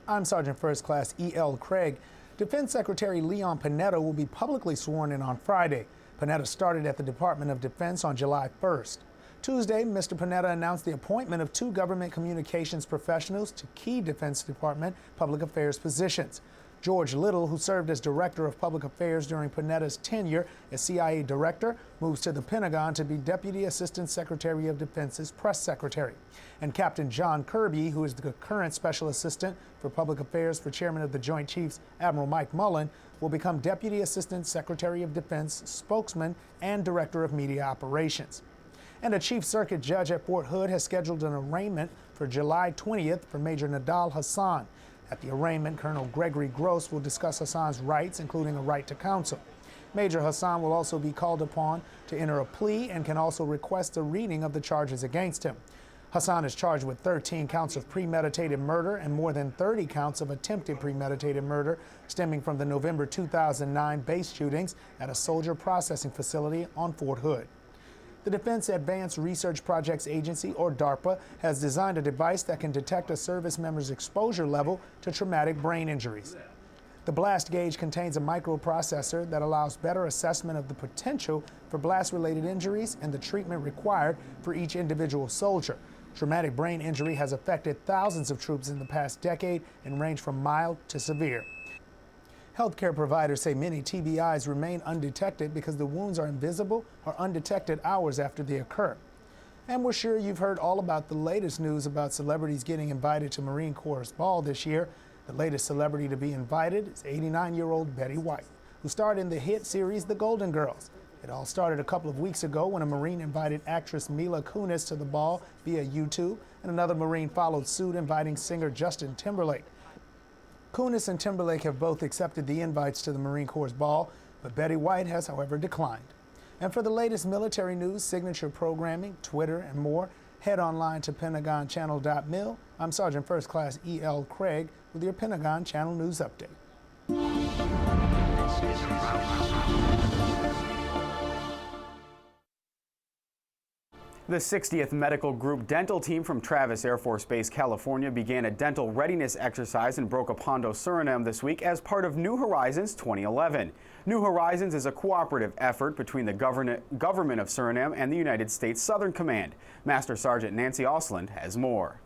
I'm Sergeant First Class E.L. Craig. Defense Secretary Leon Panetta will be publicly sworn in on Friday. Panetta started at the Department of Defense on July 1st. Tuesday, Mr. Panetta announced the appointment of 2 government communications professionals to key Defense Department public affairs positions. George Little, who served as Director of Public Affairs during Panetta's tenure as CIA Director, moves to the Pentagon to be Deputy Assistant Secretary of Defense's Press Secretary. And Captain John Kirby, who is the current Special Assistant for Public Affairs for Chairman of the Joint Chiefs, Admiral Mike Mullen, will become Deputy Assistant Secretary of Defense, Spokesman, and Director of Media Operations. And a Chief Circuit Judge at Fort Hood has scheduled an arraignment for July 20th for Major Nadal Hassan. At the arraignment, Colonel Gregory Gross will discuss Hassan's rights, including a right to counsel. Major Hassan will also be called upon to enter a plea and can also request a reading of the charges against him. Hassan is charged with 13 counts of premeditated murder and more than 30 counts of attempted premeditated murder stemming from the November 2009 base shootings at a soldier processing facility on Fort Hood. The Defense Advanced Research Projects Agency, or DARPA, has designed a device that can detect a service member's exposure level to traumatic brain injuries. The blast gauge contains a microprocessor that allows better assessment of the potential for blast-related injuries and the treatment required for each individual soldier. Traumatic brain injury has affected thousands of troops in the past decade and ranged from mild to severe. Healthcare providers say many TBIs remain undetected because the wounds are invisible or undetected hours after they occur. And we're sure you've heard all about the latest news about celebrities getting invited to Marine Corps Ball this year. The latest celebrity to be invited is 89-year-old Betty White, who starred in the hit series The Golden Girls. It all started a couple of weeks ago when a Marine invited actress Mila Kunis to the ball via YouTube, and another Marine followed suit, inviting singer Justin Timberlake. Kunis and Timberlake have both accepted the invites to the Marine Corps Ball, but Betty White has, however, declined. And for the latest military news, signature programming, Twitter, and more, head online to PentagonChannel.mil. I'm Sergeant First Class E.L. Craig with your Pentagon Channel News Update. The 60th Medical Group dental team from Travis Air Force Base, California began a dental readiness exercise in Brokopondo, Suriname this week as part of New Horizons 2011. New Horizons is a cooperative effort between the government of Suriname and the United States Southern Command. Master Sergeant Nancy Osland has more.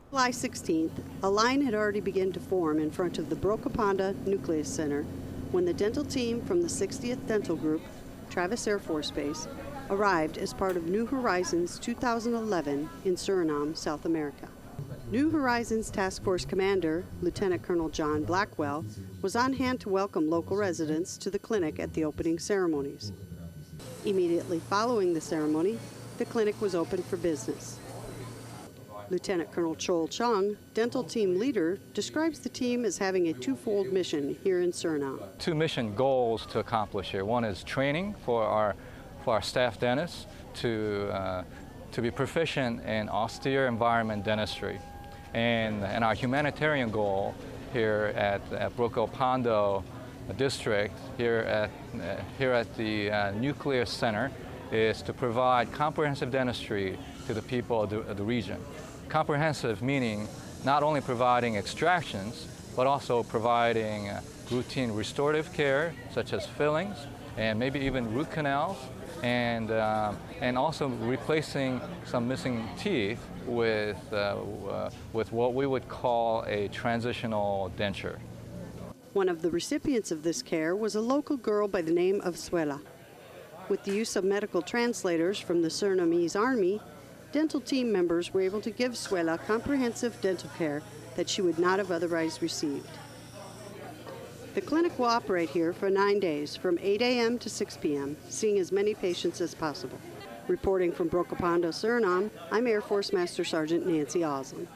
July 16th, a line had already begun to form in front of the Brokopondo Nucleus Center when the dental team from the 60th Dental Group, Travis Air Force Base, arrived as part of New Horizons 2011 in Suriname, South America. New Horizons Task Force Commander, Lieutenant Colonel John Blackwell, was on hand to welcome local residents to the clinic at the opening ceremonies. Immediately following the ceremony, the clinic was open for business. Lieutenant Colonel Chol Chung, dental team leader, describes the team as having a twofold mission here in Suriname. 2 mission goals to accomplish here. One is training for our staff dentists to be proficient in austere environment dentistry. And our humanitarian goal here at Brokopondo District, here at the Nuclear Center, is to provide comprehensive dentistry to the people of the region. Comprehensive meaning not only providing extractions, but also providing routine restorative care, such as fillings, and maybe even root canals, and also replacing some missing teeth with what we would call a transitional denture. One of the recipients of this care was a local girl by the name of Suela. With the use of medical translators from the Surinamese Army, dental team members were able to give Suela comprehensive dental care that she would not have otherwise received. The clinic will operate here for 9 days, from 8 a.m. to 6 p.m., seeing as many patients as possible. Reporting from Brokopondo, Suriname, I'm Air Force Master Sergeant Nancy Osland.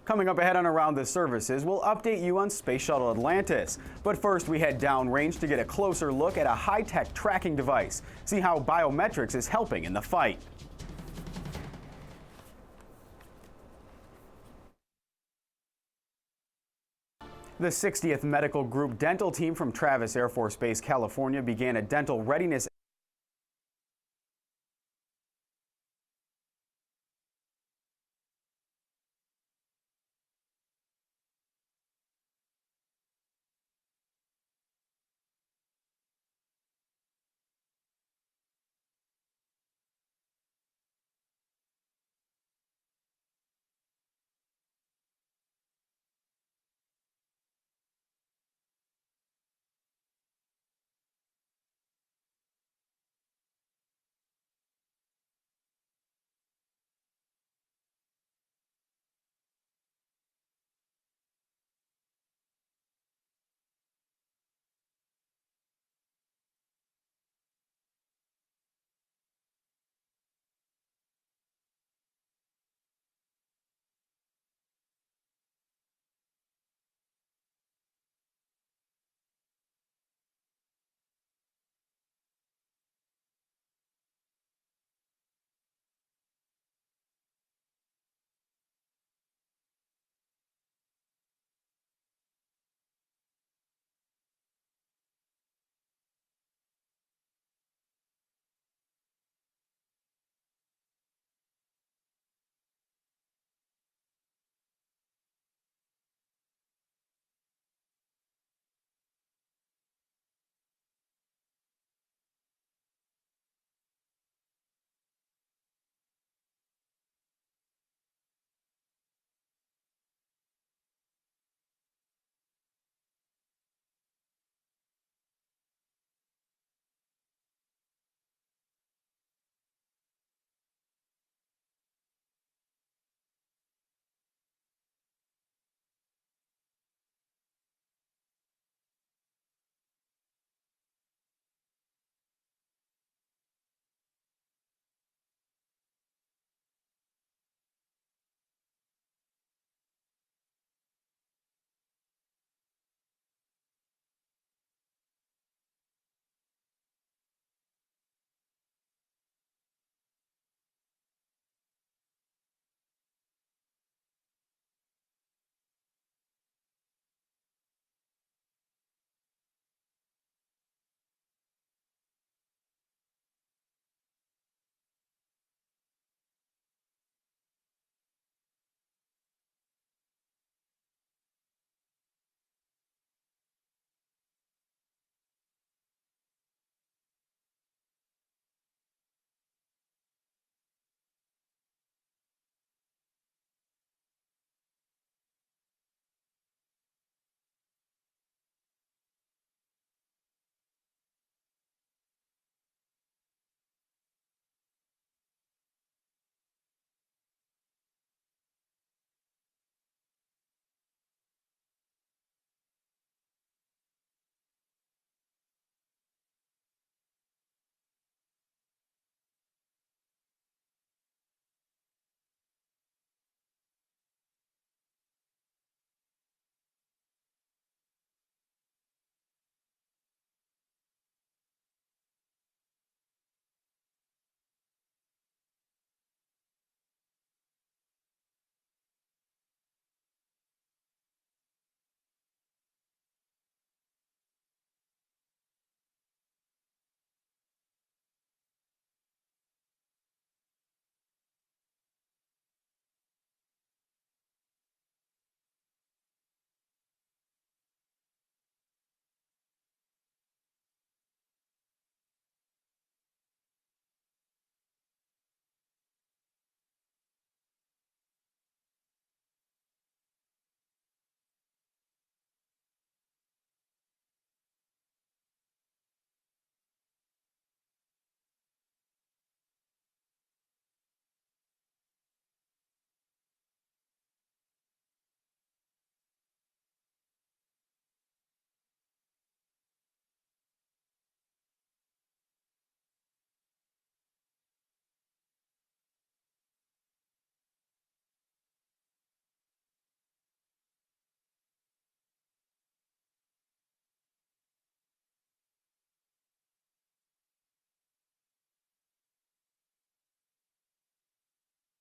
Coming up ahead on Around the Services, we'll update you on Space Shuttle Atlantis. But first, we head downrange to get a closer look at a high-tech tracking device. See how biometrics is helping in the fight. The 60th Medical Group dental team from Travis Air Force Base, California began a dental readiness